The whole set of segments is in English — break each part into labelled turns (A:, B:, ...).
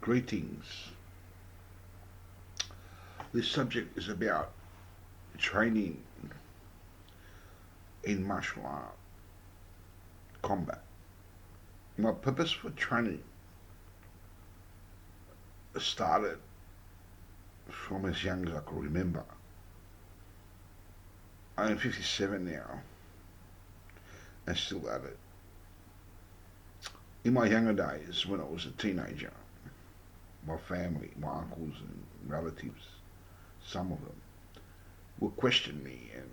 A: Greetings. This subject is about training in martial art combat. My purpose for training started from as young as I could remember. I'm 57 now and still at it. In my younger days, when I was a teenager, my family, my uncles and relatives, some of them, would question me and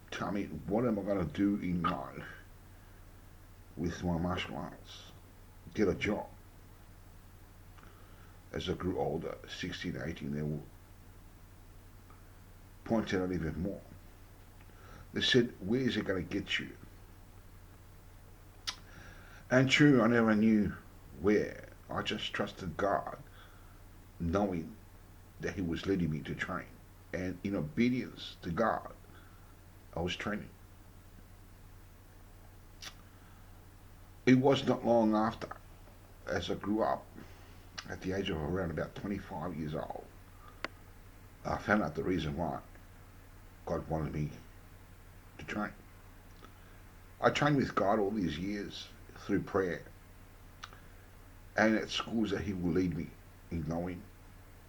A: tell me what am I going to do in life with my martial arts. Get a job. As I grew older, 16, 18, they would point it out even more. They said, where is it going to get you? And true, I never knew where. I just trusted God, knowing that He was leading me to train. And in obedience to God, I was training. It was not long after, as I grew up, at the age of around about 25 years old, I found out the reason why God wanted me to train. I trained with God all these years through prayer and at schools that He will lead me in knowing.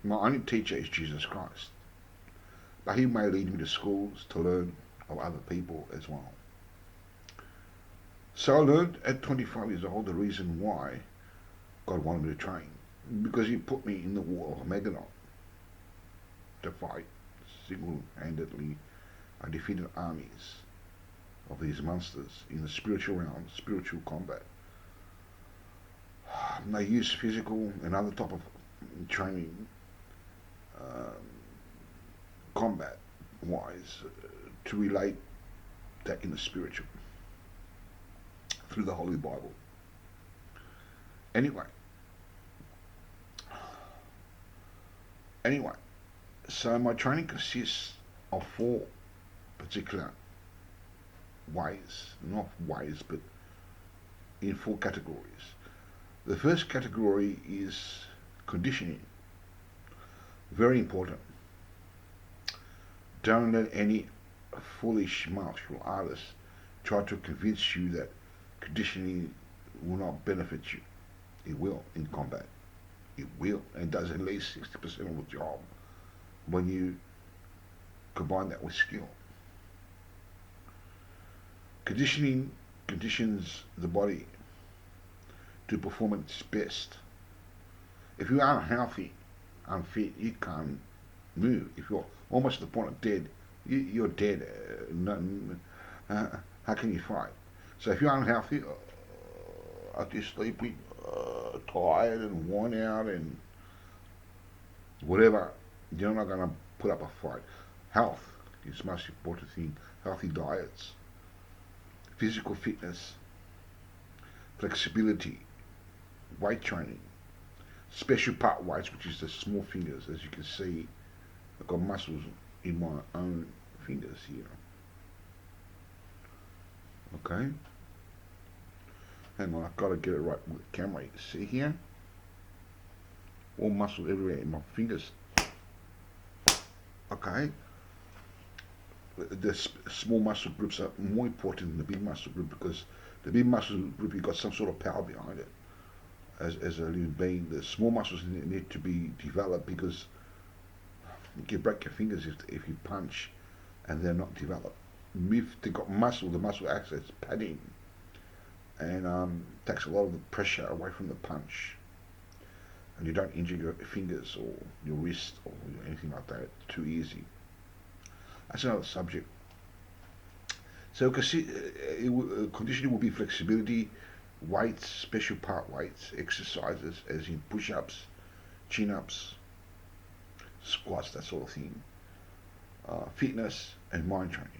A: My only teacher is Jesus Christ, but He may lead me to schools to learn of other people as well. So I learned at 25 years old the reason why God wanted me to train, because He put me in the war of Megadon to fight single-handedly. I defeated armies of these monsters in the spiritual realm, spiritual combat. They use physical and other type of training, combat wise, to relate that in the spiritual through the Holy Bible. Anyway, so my training consists of four particular ways, not ways, but in four categories. The first category is conditioning. Very important. Don't let any foolish martial artist try to convince you that conditioning will not benefit you. It will in combat. It will, and does at least 60% of the job when you combine that with skill. Conditioning conditions the body to perform at its best. If you are unhealthy, unfit, you can't move. If you're almost at the point of dead, you're dead. How can you fight? So if you're unhealthy, are you sleepy, tired and worn out and whatever, you're not going to put up a fight. Health is the most important thing. Healthy diets, physical fitness, flexibility, weight training, special part weights, which is the small fingers. As you can see, I've got muscles in my own fingers here. Okay. Hang on, I've got to get it right with the camera. You can see here, all muscle everywhere in my fingers. Okay. The small muscle groups are more important than the big muscle group, because the big muscle group, you've got some sort of power behind it. As a living being, the small muscles need to be developed, because you can break your fingers if you punch and they're not developed. If they've got muscle, the muscle acts as padding and takes a lot of the pressure away from the punch, and you don't injure your fingers or your wrist or anything like that too easy. That's another subject. So conditioning will be flexibility, weights, special part weights, exercises as in push-ups, chin-ups, squats, that sort of thing, fitness and mind training.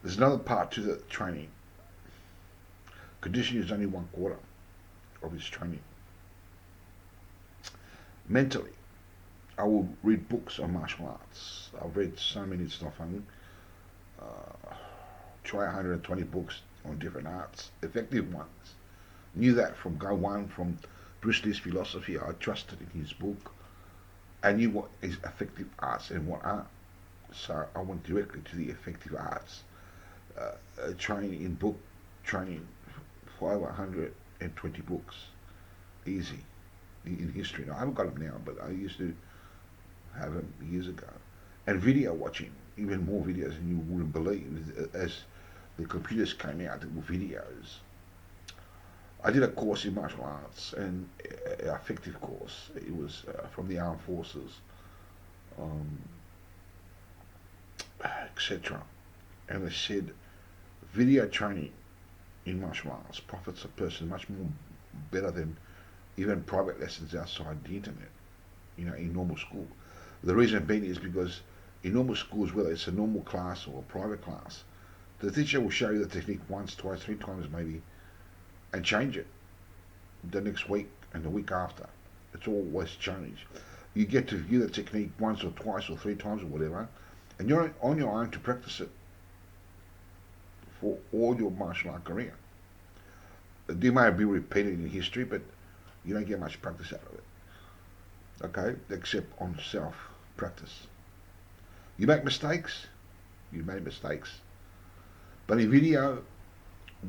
A: There's another part to the training. Conditioning is only 1/4 of its training. Mentally, I will read books on martial arts. I've read so many, it's not funny. Try 120 books on different arts, effective ones. Knew that from go one, from Bruce Lee's philosophy. I trusted in his book. I knew what is effective arts and what aren't. So I went directly to the effective arts. Training in book training for over 120 books. Easy. In history. Now, I haven't got them now, but I used to have them years ago. And video watching, even more videos than you wouldn't believe. As the computers came out with videos, I did a course in martial arts, and an effective course. It was from the armed forces, um, etc. And they said video training in martial arts profits a person much more better than even private lessons outside the internet, in normal school. The reason being is because in normal schools, whether it's a normal class or a private class, the teacher will show you the technique once, twice, three times maybe, and change it the next week and the week after. It's always changed. You get to view the technique once or twice or three times or whatever, and you're on your own to practice it for all your martial art career. They may be repeated in history, but you don't get much practice out of it. Okay? Except on self practice. You make mistakes, you made mistakes. But in video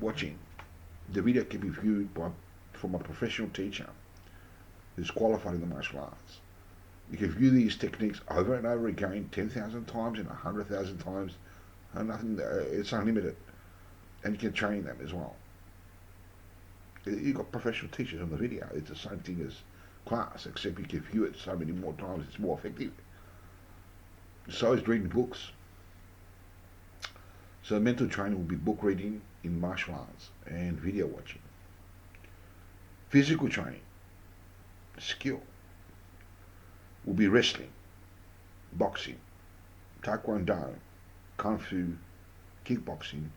A: watching, the video can be viewed from a professional teacher who's qualified in the martial arts. You can view these techniques over and over again, 10,000 times and 100,000 times, and nothing. It's unlimited, and you can train them as well. You've got professional teachers on the video. It's the same thing as class, except you can view it so many more times. It's more effective. So is reading books. So mental training will be book reading in martial arts and video watching. Physical training, skill, will be wrestling, boxing, taekwondo, kung fu, kickboxing,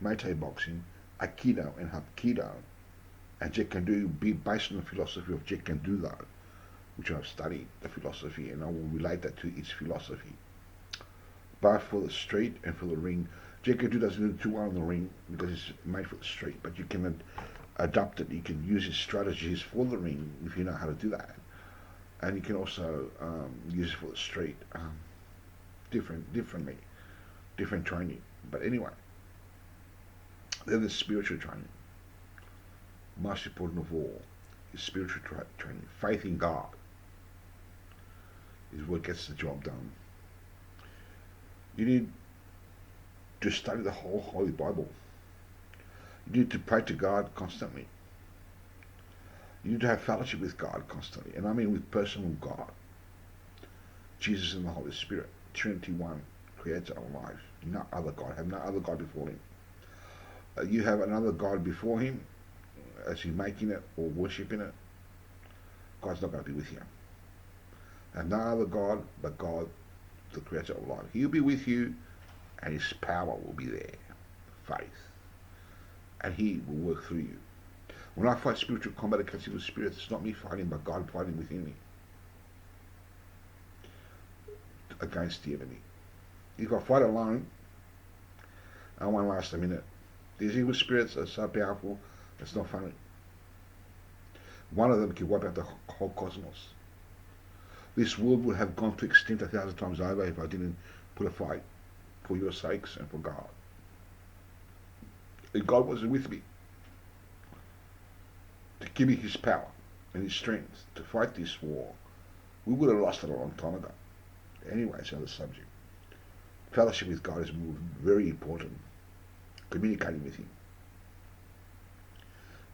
A: muay thai boxing, aikido and hapkido, and Jeet Kune Do be based on the philosophy of Jeet Kune Do, which I've studied the philosophy, and I will relate that to its philosophy. Both for the street and for the ring. Jeet Kune Do doesn't do too well in the ring because it's made for the street, but you can adapt it. You can use its strategies for the ring if you know how to do that, and you can also use it for the street, differently, different training. But anyway, then there's spiritual training. Most important of all is spiritual training. Faith in God is what gets the job done. You need to study the whole Holy Bible. You need to pray to God constantly. You need to have fellowship with God constantly, and I mean with personal God. Jesus and the Holy Spirit, Trinity One, Creator of life. No other God. Have no other God before Him. You have another God before Him, as you're making it or worshipping it, God's not going to be with you. And no other God but God, the Creator of life. He'll be with you, and His power will be there. Faith. And He will work through you. When I fight spiritual combat against evil spirits, it's not me fighting, but God fighting within me against the enemy. If I fight alone, I won't last a minute. These evil spirits are so powerful, it's not funny. One of them can wipe out the whole cosmos. This world would have gone to extinct 1,000 times over if I didn't put a fight for your sakes and for God. If God wasn't with me to give me His power and His strength to fight this war, we would have lost it a long time ago. Anyway, it's another subject. Fellowship with God is very important. Communicating with Him.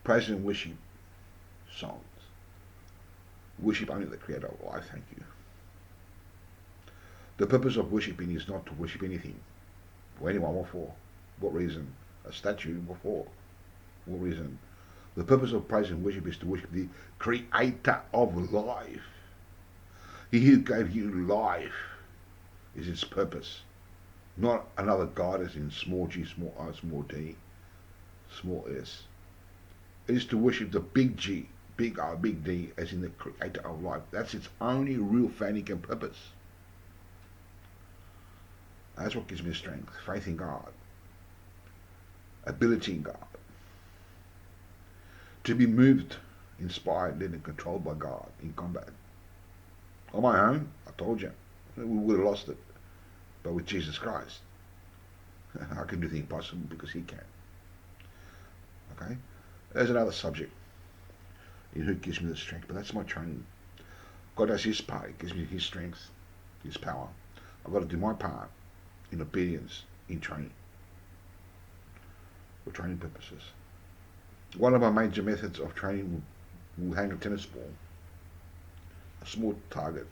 A: Praise and worship songs. Worship only the Creator of life, thank you. The purpose of worshipping is not to worship anything, or anyone. What for? What reason? A statue? What for? What reason? The purpose of praise and worship is to worship the Creator of life. He who gave you life is its purpose. Not another God as in small g, small I, small d, small s. It is to worship the big G, big R, big D as in the Creator of life. That's its only real founding and purpose. That's what gives me strength. Faith in God. Ability in God. To be moved inspired, led, and controlled by God in combat. On my own, I told you, we would have lost it. But with Jesus Christ, I can do the impossible because He can. Okay? There's another subject in who gives me the strength, but that's my training. God does His part. He gives me His strength, His power. I've got to do my part in obedience, in training, for training purposes. One of my major methods of training will hang a tennis ball, a small target,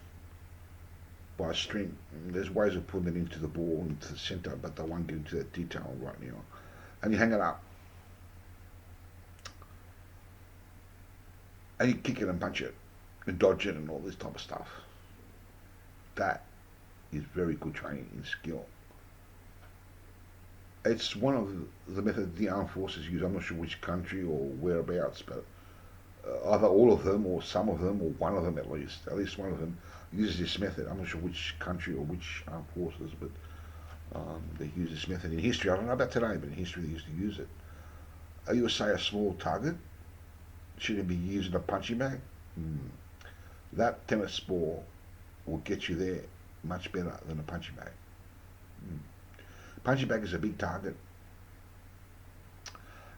A: by a string. And there's ways of putting it into the ball, into the centre, but I won't get into that detail right now. And you hang it up. And you kick it and punch it, and dodge it and all this type of stuff. That is very good training in skill. It's one of the methods the armed forces use. I'm not sure which country or whereabouts, but either all of them or some of them or one of them at least one of them uses this method. I'm not sure which country or which armed forces, but they use this method in history. I don't know about today, but in history they used to use it. You would say a small target shouldn't be using a punching bag. That tennis ball will get you there much better than a punching bag. Punching bag is a big target.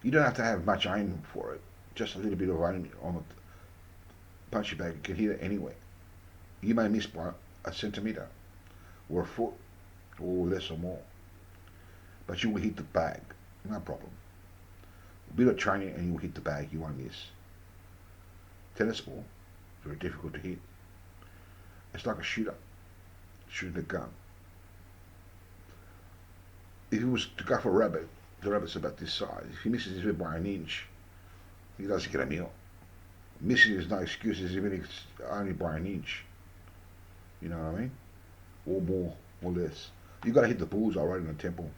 A: You don't have to have much aim for it. Just a little bit of aim on the punching bag. You can hit it anywhere. You may miss by a centimetre or a foot or less or more, but you will hit the bag, no problem. A bit of training and you will hit the bag. You won't miss. Tennis ball, very difficult to hit. It's like a shooter shooting a gun. If he was to go for a rabbit, the rabbit's about this size. If he misses his head by an inch, he doesn't get a meal. Missing is no excuses, even if it's only by an inch. You know what I mean? Or more, or less. You've got to hit the bullseye right in the temple.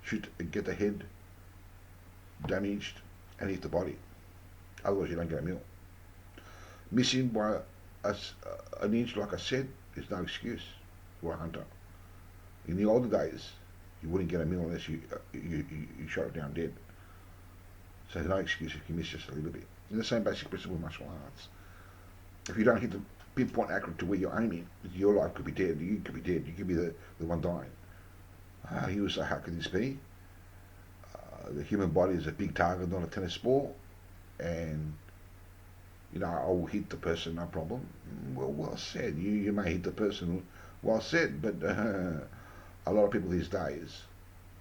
A: Shoot, get the head damaged, and hit the body. Otherwise, you don't get a meal. Missing by an inch, like I said, is no excuse for a hunter. In the older days, you wouldn't get a meal unless you shot it down dead. So there's no excuse if you miss just a little bit. And the same basic principle of martial arts. If you don't hit the pinpoint accurate to where you're aiming, your life could be dead. You could be dead. You could be the one dying. He would say, how could this be? The human body is a big target, not a tennis ball. And, I will hit the person, no problem. Well said. You may hit the person, well said. But a lot of people these days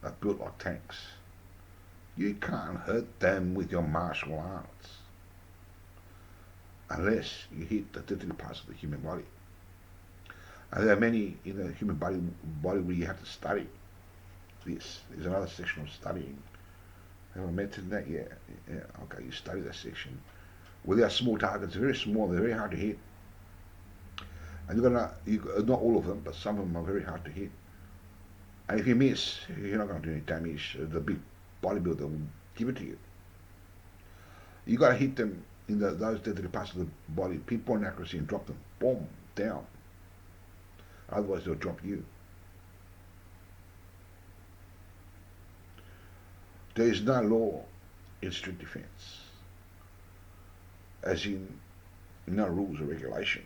A: are built like tanks. You can't hurt them with your martial arts unless you hit the deadly parts of the human body. And there are many in the human body where you have to study this. There's another section of studying. Have I mentioned that? Yeah. Okay, you study that section. Well, they are small targets, very small, they're very hard to hit. And not all of them, but some of them are very hard to hit. And if you miss, you're not going to do any damage. The big bodybuilder will give it to you. You got to hit them in those deadly parts of the body, pinpoint accuracy, and drop them. Boom, down. Otherwise, they'll drop you. There is no law in street defense, as in no rules or regulations.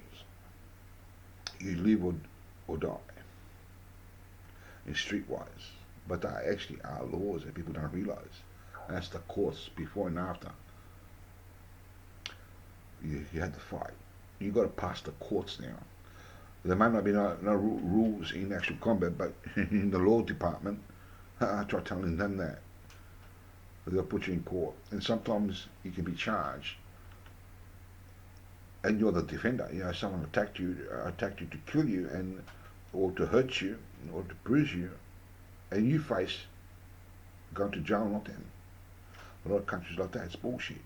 A: You live or die in streetwise, but there actually are laws that people don't realise. And that's the course before and after. You had to fight. You got to pass the courts now. There might not be no rules in actual combat, but in the law department, I try telling them that. They'll put you in court, and sometimes you can be charged, and you're the defender. Someone attacked you to kill you, or to hurt you, or to bruise you, and you face going to jail, not them. A lot of countries like that, it's bullshit,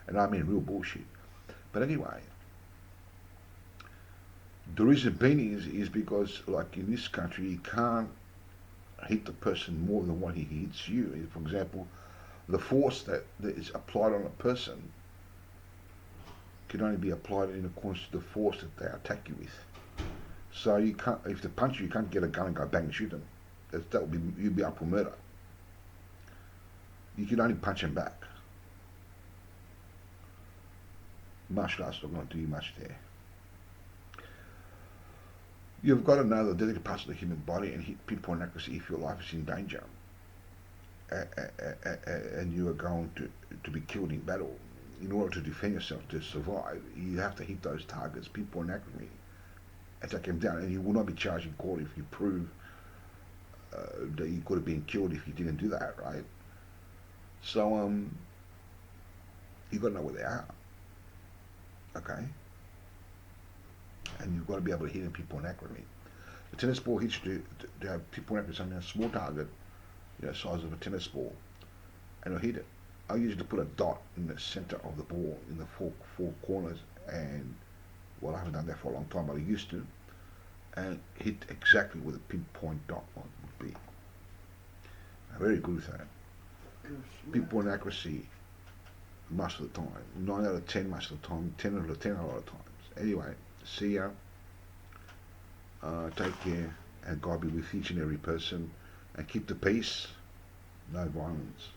A: and I mean real bullshit. But anyway, the reason being is because, like in this country, you can't hit the person more than what he hits you. For example, the force that is applied on a person can only be applied in accordance to the force that they attack you with. So you can't, if they punch you, you can't get a gun and go bang and shoot them. You'd be up for murder. You can only punch them back. martial arts not going to do you much there. You've got to know the delicate parts of the human body and hit pinpoint accuracy if your life is in danger and you are going to be killed in battle. In order to defend yourself, to survive, you have to hit those targets pinpoint accurately and take them down. And you will not be charged in court if you prove that you could have been killed if you didn't do that, right? So you've got to know where they are, okay? And you've got to be able to hit them pinpoint accurately. The tennis ball hits you to have pinpoint accuracy on a small target, size of a tennis ball, and you'll hit it. I usually put a dot in the center of the ball in the four corners, and well, I haven't done that for a long time, but I used to, and hit exactly where the pinpoint dot would be. I'm very good with that. Pinpoint accuracy most of the time, 9 out of 10 most of the time, 10 out of 10 a lot of times. Anyway, see ya. Take care, and God be with each and every person, and keep the peace. No violence.